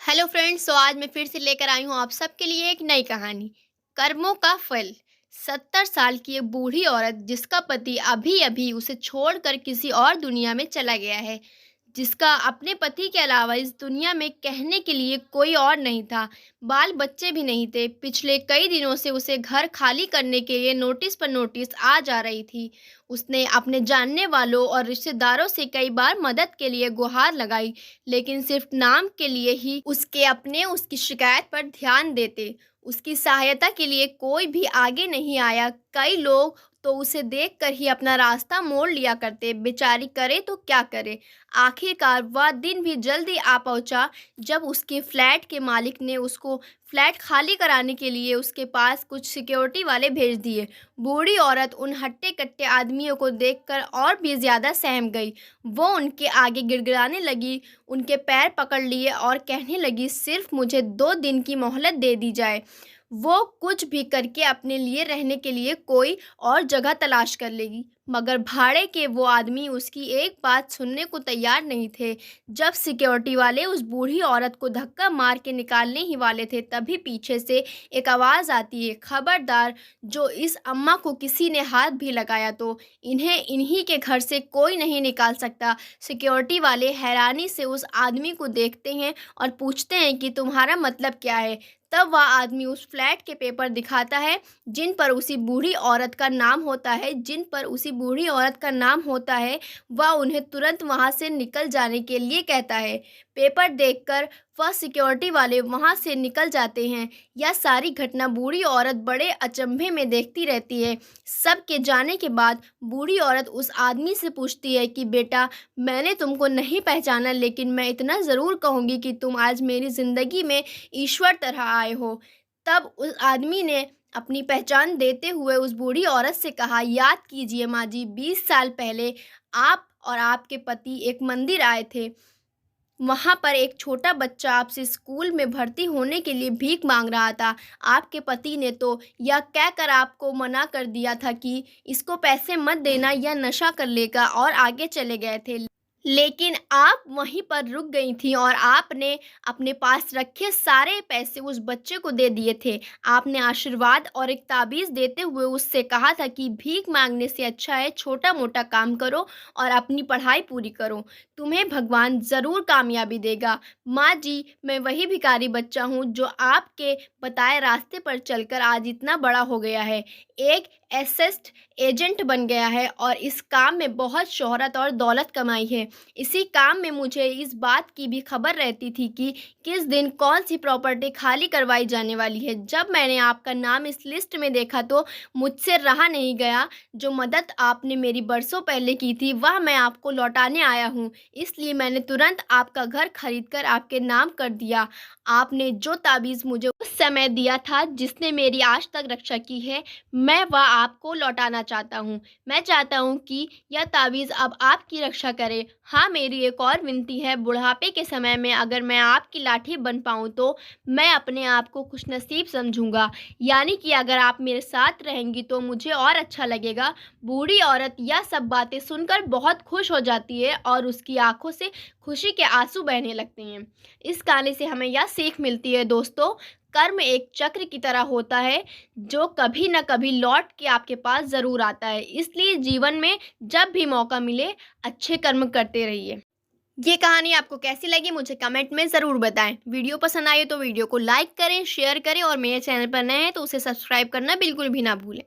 Hello friends, तो आज मैं फिर से लेकर आई हूँ आप सबके लिए एक नई कहानी। कर्मों का फल। 70 साल की एक बूढ़ी औरत जिसका पति अभी अभी उसे छोड़कर किसी और दुनिया में चला गया है, जिसका अपने पति के अलावा इस दुनिया में कहने के लिए कोई और नहीं था। बाल बच्चे भी नहीं थे। पिछले कई दिनों से उसे घर खाली करने के लिए नोटिस पर नोटिस आ जा रही थी। उसने अपने जानने वालों और रिश्तेदारों से कई बार मदद के लिए गुहार लगाई, लेकिन सिर्फ नाम के लिए ही उसके अपने उसकी शिकायत पर ध्यान देते। उसकी सहायता के लिए कोई भी आगे नहीं आया। कई लोग तो उसे देखकर ही अपना रास्ता मोड़ लिया करते। बेचारी करे तो क्या करे। आखिरकार वह दिन भी जल्दी आ पहुंचा जब उसके फ्लैट के मालिक ने उसको फ्लैट खाली कराने के लिए उसके पास कुछ सिक्योरिटी वाले भेज दिए। बूढ़ी औरत उन हट्टे-कट्टे आदमियों को देखकर और भी ज़्यादा सहम गई। वो उनके आगे गिड़गिड़ाने लगी, उनके पैर पकड़ लिए और कहने लगी, सिर्फ मुझे 2 दिन की मोहलत दे दी जाए। वो कुछ भी करके अपने लिए रहने के लिए कोई और जगह तलाश कर लेगी। मगर भाड़े के वो आदमी उसकी एक बात सुनने को तैयार नहीं थे। जब सिक्योरिटी वाले उस बूढ़ी औरत को धक्का मार के निकालने ही वाले थे, तभी पीछे से एक आवाज़ आती है, खबरदार, जो इस अम्मा को किसी ने हाथ भी लगाया तो इन्हें इन्हीं के घर से कोई नहीं निकाल सकता। सिक्योरिटी वाले हैरानी से उस आदमी को देखते हैं और पूछते हैं कि तुम्हारा मतलब क्या है। तब वह आदमी उस फ्लैट के पेपर दिखाता है जिन पर उसी बूढ़ी औरत का नाम होता है। वह उन्हें तुरंत वहां से निकल जाने के लिए कहता है। पेपर देखकर वह सिक्योरिटी वाले वहां से निकल जाते हैं। यह सारी घटना बूढ़ी औरत बड़े अचंभे में देखती रहती है। सबके जाने के बाद बूढ़ी औरत उस आदमी से पूछती है कि बेटा, मैंने तुमको नहीं पहचाना, लेकिन मैं इतना ज़रूर कहूँगी कि तुम आज मेरी ज़िंदगी में ईश्वर तरह आए हो। तब उस आदमी ने अपनी पहचान देते हुए उस बूढ़ी औरत से कहा, याद कीजिए माँ जी, 20 साल पहले आप और आपके पति एक मंदिर आए थे। वहाँ पर एक छोटा बच्चा आपसे स्कूल में भर्ती होने के लिए भीख मांग रहा था। आपके पति ने तो यह कहकर आपको मना कर दिया था कि इसको पैसे मत देना, यह नशा कर लेगा, और आगे चले गए थे। लेकिन आप वहीं पर रुक गई थीं और आपने अपने पास रखे सारे पैसे उस बच्चे को दे दिए थे। आपने आशीर्वाद और एक ताबीज़ देते हुए उससे कहा था कि भीख मांगने से अच्छा है छोटा-मोटा काम करो और अपनी पढ़ाई पूरी करो। तुम्हें भगवान ज़रूर कामयाबी देगा। माँ जी, मैं वही भिखारी बच्चा हूँ जो आपके बताए रास्ते पर चलकर आज इतना बड़ा हो गया है। एक एसेस्ट एजेंट बन गया है और इस काम में बहुत शोहरत और दौलत कमाई है। इसी काम में मुझे इस बात की भी खबर रहती थी कि किस दिन कौन सी प्रॉपर्टी खाली करवाई जाने वाली है। जब मैंने आपका नाम इस लिस्ट में देखा तो मुझसे रहा नहीं गया। जो मदद आपने मेरी बरसों पहले की थी वह मैं आपको लौटाने आया हूँ। इसलिए मैंने तुरंत आपका घर खरीदकर आपके नाम कर दिया। आपने जो ताबीज़ मुझे उस समय दिया था, जिसने मेरी आज तक रक्षा की है, मैं वह आपको लौटाना चाहता हूँ। मैं चाहता हूँ कि यह ताबीज़ अब आपकी रक्षा करे। हाँ, मेरी एक और विनती है, बुढ़ापे के समय में अगर मैं आपकी लाठी बन पाऊँ तो मैं अपने आप को खुशनसीब समझूंगा। यानी कि अगर आप मेरे साथ रहेंगी तो मुझे और अच्छा लगेगा। बूढ़ी औरत यह सब बातें सुनकर बहुत खुश हो जाती है और उसकी आंखों से खुशी के आंसू बहने लगते हैं। इस कहानी से हमें यह सीख मिलती है दोस्तों, कर्म एक चक्र की तरह होता है जो कभी न कभी लौट के आपके पास ज़रूर आता है। इसलिए जीवन में जब भी मौका मिले अच्छे कर्म करते रहिए। ये कहानी आपको कैसी लगी मुझे कमेंट में ज़रूर बताएं। वीडियो पसंद आए तो वीडियो को लाइक करें, शेयर करें और मेरे चैनल पर नए हैं तो उसे सब्सक्राइब करना बिल्कुल भी ना भूलें।